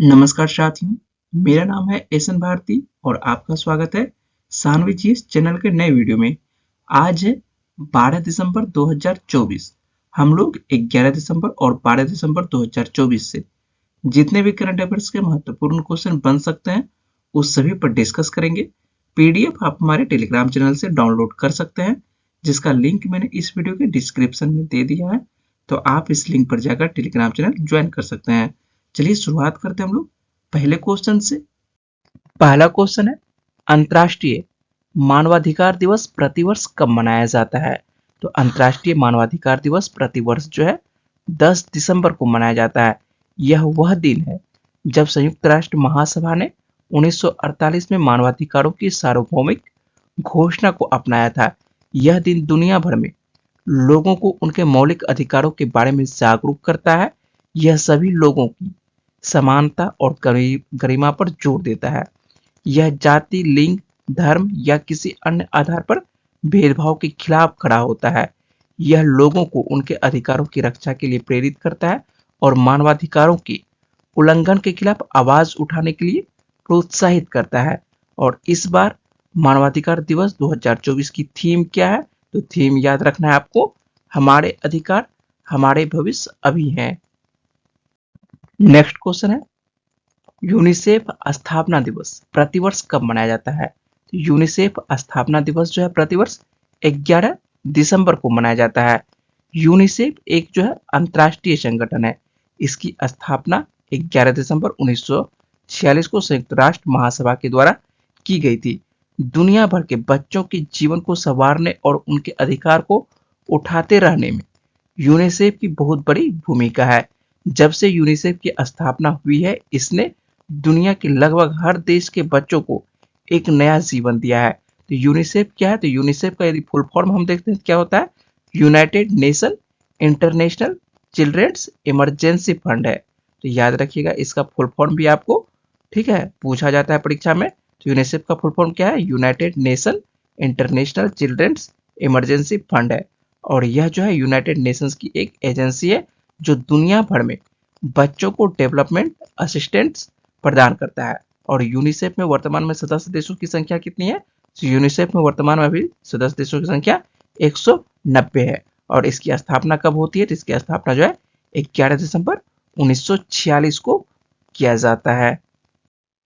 नमस्कार साथियों, मेरा नाम है एसन भारती और आपका स्वागत है सानवी जी चैनल के नए वीडियो में। आज है 12 दिसंबर 2024। हम लोग 11 दिसंबर और 12 दिसंबर 2024 से जितने भी करंट अफेयर्स के महत्वपूर्ण क्वेश्चन बन सकते हैं उस सभी पर डिस्कस करेंगे। पीडीएफ आप हमारे टेलीग्राम चैनल से डाउनलोड कर सकते हैं, जिसका लिंक मैंने इस वीडियो के डिस्क्रिप्शन में दे दिया है, तो आप इस लिंक पर जाकर टेलीग्राम चैनल ज्वाइन कर सकते हैं। चलिए शुरुआत करते हैं हम लोग पहले क्वेश्चन से। पहला क्वेश्चन है, अंतर्राष्ट्रीय मानवाधिकार दिवस प्रतिवर्ष कब मनाया जाता है? तो अंतर्राष्ट्रीय मानवाधिकार दिवस प्रतिवर्ष जो है 10 दिसंबर को मनाया जाता है। यह वह दिन है जब संयुक्त राष्ट्र महासभा ने 1948 में मानवाधिकारों की सार्वभौमिक घोषणा को अपनाया था। यह दिन दुनिया भर में लोगों को उनके मौलिक अधिकारों के बारे में जागरूक करता है। यह सभी लोगों की समानता और गरिमा पर जोर देता है। यह जाति, लिंग, धर्म या किसी अन्य आधार पर भेदभाव के खिलाफ खड़ा होता है। यह लोगों को उनके अधिकारों की रक्षा के लिए प्रेरित करता है और मानवाधिकारों के उल्लंघन के खिलाफ आवाज उठाने के लिए प्रोत्साहित करता है। और इस बार मानवाधिकार दिवस 2024 की थीम क्या है? तो थीम याद रखना है आपको, हमारे अधिकार हमारे भविष्य अभी हैं। नेक्स्ट क्वेश्चन है, यूनिसेफ स्थापना दिवस प्रतिवर्ष कब मनाया जाता है? तो यूनिसेफ स्थापना दिवस जो है प्रतिवर्ष 11 दिसंबर को मनाया जाता है। यूनिसेफ एक जो है अंतर्राष्ट्रीय संगठन है। इसकी स्थापना 11 दिसंबर 1946 को संयुक्त राष्ट्र महासभा के द्वारा की गई थी। दुनिया भर के बच्चों के जीवन को संवारने और उनके अधिकार को उठाते रहने में यूनिसेफ की बहुत बड़ी भूमिका है। जब से यूनिसेफ की स्थापना हुई है, इसने दुनिया के लगभग हर देश के बच्चों को एक नया जीवन दिया है। तो यूनिसेफ क्या है? तो यूनिसेफ का यदि फुल फॉर्म हम देखते हैं क्या होता है, United Nation International Children's Emergency Fund है। तो याद रखिएगा, इसका फुल फॉर्म भी आपको ठीक है पूछा जाता है परीक्षा में। तो यूनिसेफ का फुल फॉर्म क्या है? United Nation International Children's Emergency Fund है। और यह जो है यूनाइटेड नेशंस की एक एजेंसी है जो दुनिया भर में बच्चों को डेवलपमेंट असिस्टेंस प्रदान करता है। और यूनिसेफ में वर्तमान में सदस्य देशों की संख्या कितनी है? तो यूनिसेफ में वर्तमान में अभी सदस्य देशों की संख्या 190 है। और इसकी स्थापना कब होती है? तो इसकी स्थापना जो है 11 दिसंबर 1946 को किया जाता है।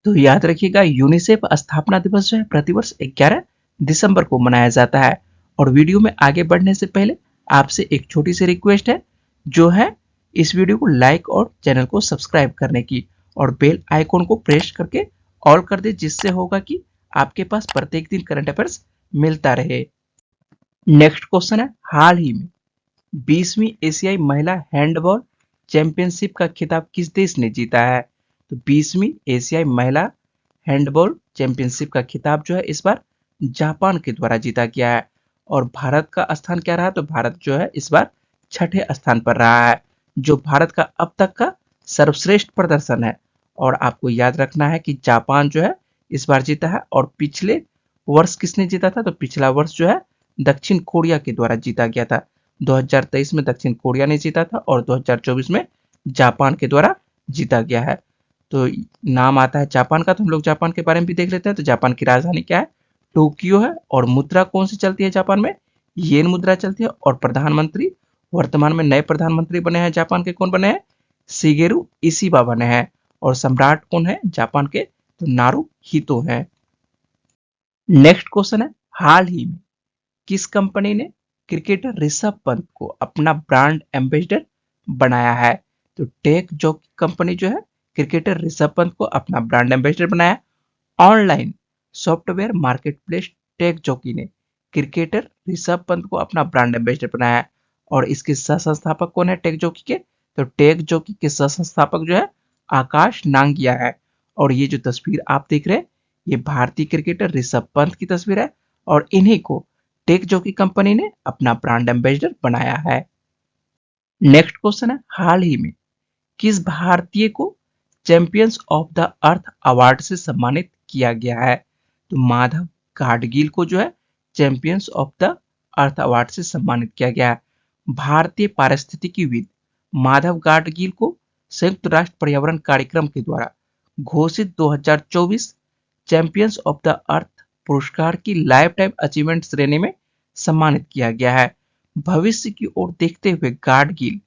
तो याद रखिएगा, यूनिसेफ स्थापना दिवस जो है प्रतिवर्ष 11 दिसंबर को मनाया जाता है। और वीडियो में आगे बढ़ने से पहले आपसे एक छोटी सी रिक्वेस्ट है, जो है इस वीडियो को लाइक और चैनल को सब्सक्राइब करने की, और बेल आइकॉन को प्रेस करके ऑल कर दे, जिससे होगा कि आपके पास प्रत्येक दिन करंट अफेयर्स मिलता रहे। नेक्स्ट क्वेश्चन है, हाल ही में 20वीं एशियाई महिला हैंडबॉल चैंपियनशिप का खिताब किस देश ने जीता है? तो 20वीं एशियाई महिला हैंडबॉल चैंपियनशिप का खिताब जो है इस बार जापान के द्वारा जीता गया है। और भारत का स्थान क्या रहा? तो भारत जो है इस बार छठे स्थान पर रहा है, जो भारत का अब तक का सर्वश्रेष्ठ प्रदर्शन है। और आपको याद रखना है कि जापान जो है इस बार जीता है, और पिछले वर्ष किसने जीता था? तो पिछला वर्ष जो है दक्षिण कोरिया के द्वारा जीता गया था। 2023 में दक्षिण कोरिया ने जीता था और 2024 में जापान के द्वारा जीता गया है। तो नाम आता है जापान का, तो हम लोग जापान के बारे में भी देख लेते हैं। तो जापान की राजधानी क्या है? टोक्यो है। और मुद्रा कौन सी चलती है जापान में? येन मुद्रा चलती है। और प्रधानमंत्री वर्तमान में नए प्रधानमंत्री बने हैं जापान के, कौन बने हैं? शिगेरू इशिबा बने हैं। और सम्राट कौन है जापान के? तो नारुहितो हैं। नेक्स्ट क्वेश्चन है, हाल ही में किस कंपनी ने क्रिकेटर ऋषभ पंत को अपना ब्रांड एम्बेसडर बनाया है? तो टेक जॉकी कंपनी जो है क्रिकेटर ऋषभ पंत को अपना ब्रांड एम्बेसडर बनाया। Online software market place Tech Jockey ने क्रिकेटर ऋषभ पंत को अपना ब्रांड एम्बेसडर बनाया। और इसके सह संस्थापक कौन है टेक जॉकी के? तो टेक जॉकी के सह संस्थापक जो है आकाश नांगिया है। और ये जो तस्वीर आप देख रहे हैं, ये भारतीय क्रिकेटर ऋषभ पंत की तस्वीर है, और इन्हीं को टेक जॉकी कंपनी ने अपना ब्रांड एम्बेसडर बनाया है। नेक्स्ट क्वेश्चन है, हाल ही में किस भारतीय को champions of the earth award से सम्मानित किया गया है? तो माधव गाडगिल को जो है champions of the earth award से सम्मानित किया गया है। भारतीय पारिस्थितिकीविद माधव गाडगिल को संयुक्त राष्ट्र पर्यावरण कार्यक्रम के द्वारा घोषित 2024 चैंपियंस ऑफ द अर्थ पुरस्कार की लाइफ टाइम अचीवमेंट श्रेणी में सम्मानित किया गया है। भविष्य की ओर देखते हुए गाडगिल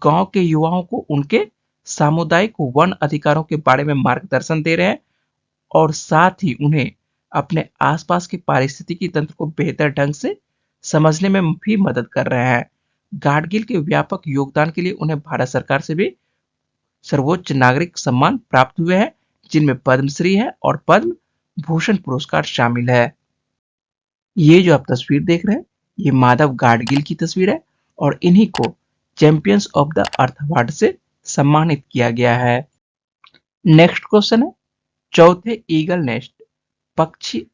गांव के युवाओं को उनके सामुदायिक वन अधिकारों के बारे में मार्गदर्शन दे रहे हैं और साथ ही उन्हें अपने आसपास के पारिस्थितिकी तंत्र को बेहतर ढंग से समझने में भी मदद कर रहे हैं। गाडगिल के व्यापक योगदान के लिए उन्हें भारत सरकार से भी सर्वोच्च नागरिक सम्मान प्राप्त हुए हैं, जिनमें पद्मश्री है और पद्म भूषण पुरस्कार शामिल है। ये जो आप तस्वीर देख रहे हैं, ये माधव गाडगिल की तस्वीर है और इन्हीं को champions of the earth award से सम्मानित किया गया है। नेक्स्ट क्वेश्चन है, चौथे ईगल नेस्ट पक्षी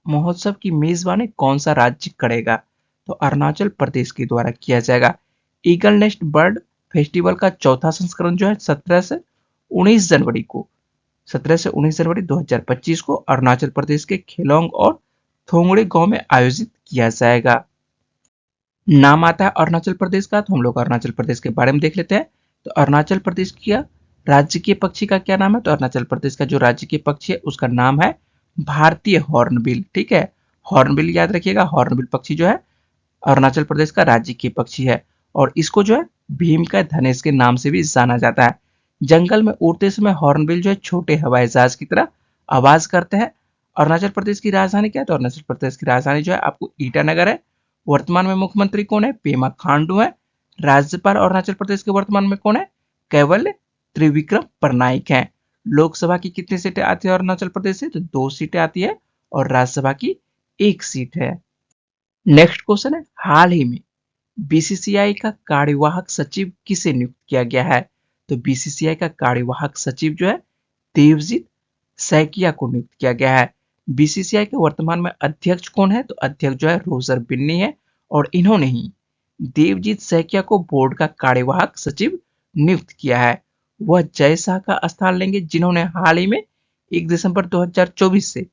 महोत्सव की मेजबानी कौन सा राज्य करेगा? तो अरुणाचल प्रदेश के द्वारा किया जाएगा। ईगल नेस्ट बर्ड फेस्टिवल का चौथा संस्करण जो है 17 से 19 जनवरी 2025 को अरुणाचल प्रदेश के खिलोंग और थोंगड़े गांव में आयोजित किया जाएगा। नाम आता है अरुणाचल प्रदेश का, तो हम लोग अरुणाचल प्रदेश के बारे में देख लेते हैं। तो अरुणाचल प्रदेश का राजकीय पक्षी का क्या नाम है? तो अरुणाचल प्रदेश का जो राजकीय पक्षी है उसका नाम है भारतीय हॉर्नबिल। ठीक है, हॉर्नबिल याद रखिएगा। हॉर्नबिल पक्षी जो है अरुणाचल प्रदेश का राजकीय पक्षी है और इसको जो है भीम का धनेश के नाम से भी जाना जाता है। जंगल में उड़ते समय हॉर्नबिल जो है छोटे हवाई जहाज की तरह आवाज करते हैं। अरुणाचल प्रदेश की राजधानी क्या है? तो अरुणाचल प्रदेश की राजधानी जो है आपको ईटानगर है। वर्तमान में मुख्यमंत्री कौन है? पेमा खांडू है। राज्यपाल अरुणाचल प्रदेश के वर्तमान में कौन है? केवल त्रिविक्रम परनाइक है। लोकसभा की कितनी सीटें आती है अरुणाचल प्रदेश से? तो 2 सीटें आती है और राज्यसभा की 1 सीट है। नेक्स्ट क्वेश्चन है, हाल ही में बीसीसीआई का कार्यवाहक सचिव किसे नियुक्त किया गया है? तो बीसीसीआई का कार्यवाहक सचिव जो है देवजीत सैकिया को नियुक्त किया गया है। बीसीसीआई के वर्तमान में अध्यक्ष कौन है? तो अध्यक्ष जो है रोजर बिन्नी है और इन्होंने ही देवजीत सैकिया को बोर्ड का कार्यवाहक सचिव नियुक्त किया है। वह जय शाह का स्थान लेंगे, जिन्होंने हाल ही में 1 दिसंबर 2024 से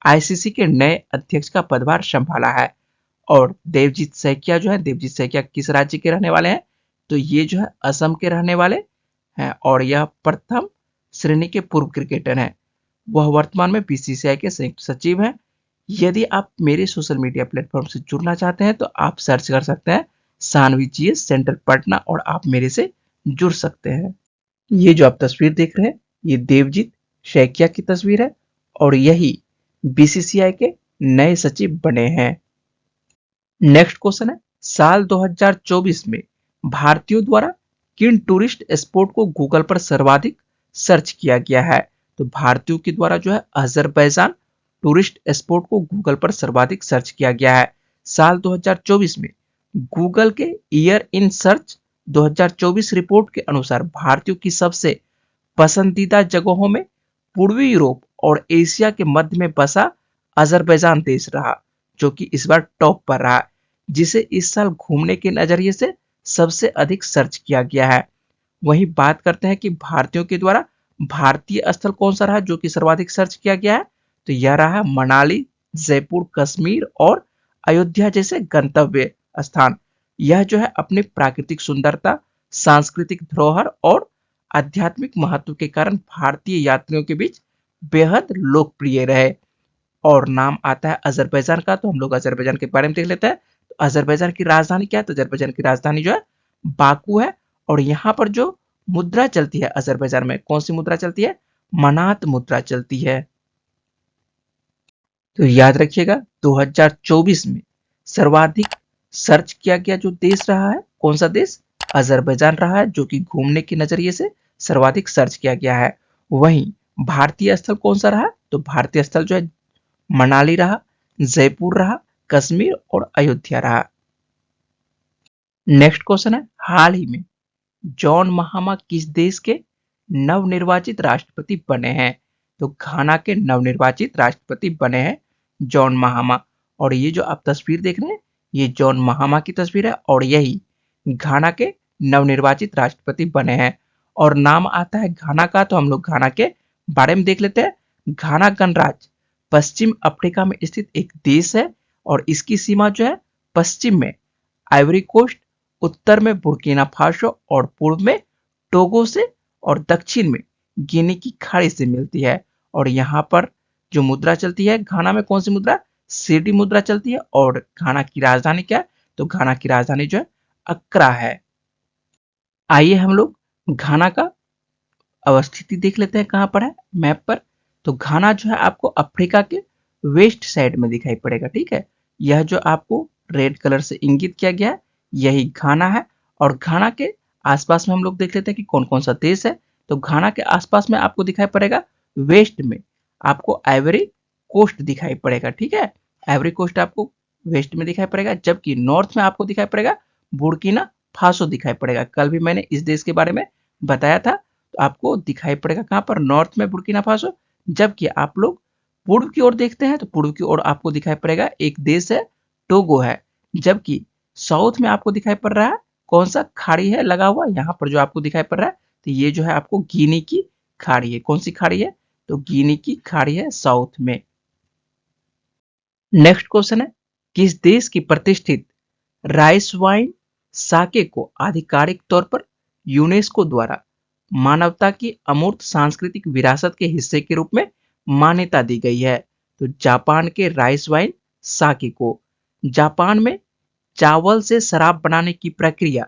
आईसीसी के नए अध्यक्ष का पदभार संभाला है। और देवजीत सैकिया किस राज्य के रहने वाले हैं? तो ये जो है असम के रहने वाले हैं और यह प्रथम श्रेणी के पूर्व क्रिकेटर हैं। वह वर्तमान में बीसीसीआई के संयुक्त सचिव हैं। यदि आप मेरे सोशल मीडिया प्लेटफॉर्म से जुड़ना चाहते हैं तो आप सर्च कर सकते हैं सानवी जीएस सेंटर पटना और आप मेरे से जुड़ सकते हैं। ये जो आप तस्वीर देख रहे हैं ये देवजीत सैकिया की तस्वीर है और यही बीसीसीआई के नए सचिव बने हैं। नेक्स्ट क्वेश्चन है, साल 2024 में भारतीयों द्वारा किन टूरिस्ट स्पॉट को गूगल पर सर्वाधिक सर्च किया गया है? तो भारतीयों के द्वारा जो है अजरबैजान टूरिस्ट स्पॉट को गूगल पर सर्वाधिक सर्च किया गया है। साल 2024 में गूगल के ईयर इन सर्च 2024 रिपोर्ट के अनुसार भारतीयों की सबसे पसंदीदा जगहों में पूर्वी यूरोप और एशिया के मध्य में बसा अजरबैजान देश रहा, जो कि इस बार टॉप पर रहा, जिसे इस साल घूमने के नजरिए से सबसे अधिक सर्च किया गया है। वहीं बात करते हैं कि भारतीयों के द्वारा भारतीय स्थल कौन सा रहा जो कि सर्वाधिक सर्च किया गया है? तो यह रहा मनाली, जयपुर, कश्मीर और अयोध्या जैसे गंतव्य स्थान। यह जो है अपनी प्राकृतिक सुंदरता, सांस्कृतिक धरोहर और आध्यात्मिक महत्व के कारण भारतीय यात्रियों के बीच बेहद लोकप्रिय रहे। और नाम आता है अजरबैजान का, तो हम लोग अजरबैजान के बारे में देख लेते हैं। तो अजरबैजान की राजधानी क्या है? तो अजरबैजान की राजधानी जो है बाकू है और यहाँ पर जो मुद्रा चलती है अजरबैजान में, कौन सी मुद्रा चलती है? मनात मुद्रा चलती है। तो याद रखिएगा 2024 में सर्वाधिक सर्च किया गया जो देश रहा है, कौन सा देश? अजरबैजान रहा है, जो कि घूमने के नजरिए से सर्वाधिक सर्च किया गया है। वहीं भारतीय स्थल कौन सा रहा? तो भारतीय स्थल जो है मनाली रहा, जयपुर रहा, कश्मीर और अयोध्या रहा। नेक्स्ट क्वेश्चन है, हाल ही में जॉन महामा किस देश के नवनिर्वाचित राष्ट्रपति बने हैं? तो घाना के नवनिर्वाचित राष्ट्रपति बने हैं जॉन महामा। और ये जो आप तस्वीर देख रहे हैं ये जॉन महामा की तस्वीर है और यही घाना के नवनिर्वाचित राष्ट्रपति बने हैं। और नाम आता है घाना का, तो हम लोग घाना के बारे में देख लेते हैं। घाना गणराज्य पश्चिम अफ्रीका में स्थित एक देश है और इसकी सीमा जो है पश्चिम में आइवरी कोस्ट, उत्तर में बुर्किना फासो और पूर्व में टोगो से और दक्षिण में गिनी की खाड़ी से मिलती है। और यहाँ पर जो मुद्रा चलती है घाना में, कौन सी मुद्रा? सीडी मुद्रा चलती है। और घाना की राजधानी क्या है? तो घाना की राजधानी जो है अक्रा है। आइए हम लोग घाना का अवस्थिति देख लेते हैं कहाँ पर है मैप पर। तो घाना जो है आपको अफ्रीका के वेस्ट साइड में दिखाई पड़ेगा, ठीक है। यह जो आपको रेड कलर से इंगित किया गया है यही घाना है। और घाना के आसपास में हम लोग देख लेते हैं कि कौन कौन सा देश है। तो घाना के आसपास में आपको दिखाई पड़ेगा वेस्ट में आपको आइवरी कोस्ट दिखाई पड़ेगा, ठीक है। आइवरी कोस्ट आपको वेस्ट में दिखाई पड़ेगा, जबकि नॉर्थ में आपको दिखाई पड़ेगा बुर्किना फासो दिखाई पड़ेगा। कल भी मैंने इस देश के बारे में बताया था। तो आपको दिखाई पड़ेगा कहां पर? नॉर्थ में बुर्किना फासो। जबकि आप लोग पूर्व की ओर देखते हैं तो पूर्व की ओर आपको दिखाई पड़ेगा एक देश है टोगो है। जबकि साउथ में आपको दिखाई पड़ रहा है कौन सा खाड़ी है लगा हुआ यहाँ पर जो आपको दिखाई पड़ रहा है? तो ये जो है आपको गिनी की खाड़ी है। कौन सी खाड़ी है? तो गिनी की खाड़ी है साउथ में। नेक्स्ट क्वेश्चन है, किस देश की प्रतिष्ठित राइस वाइन साके को आधिकारिक तौर पर यूनेस्को द्वारा मानवता की अमूर्त सांस्कृतिक विरासत के हिस्से के रूप में मान्यता दी गई है? तो जापान के राइस वाइन साके को, जापान में चावल से शराब बनाने की प्रक्रिया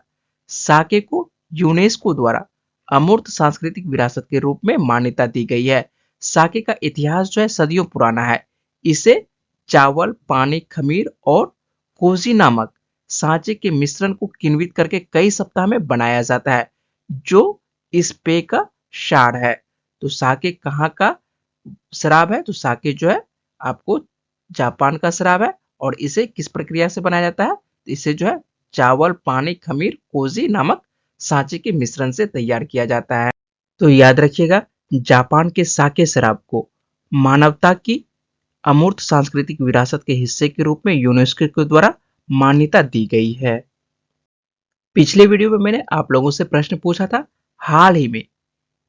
साके को यूनेस्को द्वारा अमूर्त सांस्कृतिक विरासत के रूप में मान्यता दी गई है। साके का इतिहास जो है सदियों पुराना है। इसे चावल, पानी, खमीर और कोजी नामक सांचे के मिश्रण को किण्वित करके कई सप्ताह में बनाया जाता है, जो इस पेय का सार है। तो साके कहाँ का शराब है? तो साके जो है आपको जापान का शराब है। और इसे किस प्रक्रिया से बनाया जाता है? तो इसे जो है चावल, पानी, खमीर, कोजी नामक सांचे के मिश्रण से तैयार किया जाता है। तो याद रखिएगा, जापान के साके शराब को मानवता की अमूर्त सांस्कृतिक विरासत के हिस्से के रूप में यूनेस्को के द्वारा मान्यता दी गई है। पिछले वीडियो में मैंने आप लोगों से प्रश्न पूछा था, हाल ही में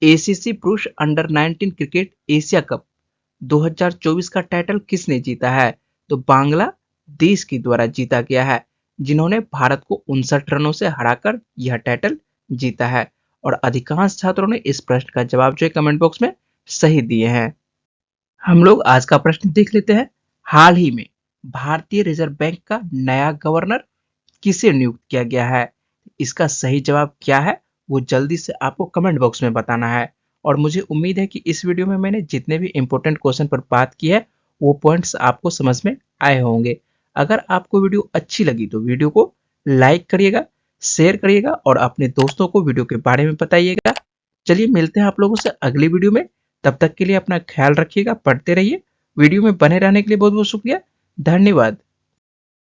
एसीसी पुरुष अंडर 19 क्रिकेट एशिया कप 2024 का टाइटल किसने जीता है? तो बांग्लादेश के द्वारा जीता गया है, जिन्होंने भारत को 59 रनों से हराकर यह टाइटल जीता है। और अधिकांश छात्रों ने इस प्रश्न का जवाब जो है कमेंट बॉक्स में सही दिए हैं। हम लोग आज का प्रश्न देख लेते हैं, हाल ही में भारतीय रिजर्व बैंक का नया गवर्नर किसे नियुक्त किया गया है? इसका सही जवाब क्या है वो जल्दी से आपको कमेंट बॉक्स में बताना है। और मुझे उम्मीद है कि इस वीडियो में मैंने जितने भी इंपॉर्टेंट क्वेश्चन पर बात की है वो पॉइंट्स आपको समझ में आए होंगे। अगर आपको वीडियो अच्छी लगी तो वीडियो को लाइक करिएगा, शेयर करिएगा और अपने दोस्तों को वीडियो के बारे में बताइएगा। चलिए मिलते हैं आप लोगों से अगली वीडियो में। तब तक के लिए अपना ख्याल रखिएगा, पढ़ते रहिए। वीडियो में बने रहने के लिए बहुत बहुत शुक्रिया। धन्यवाद।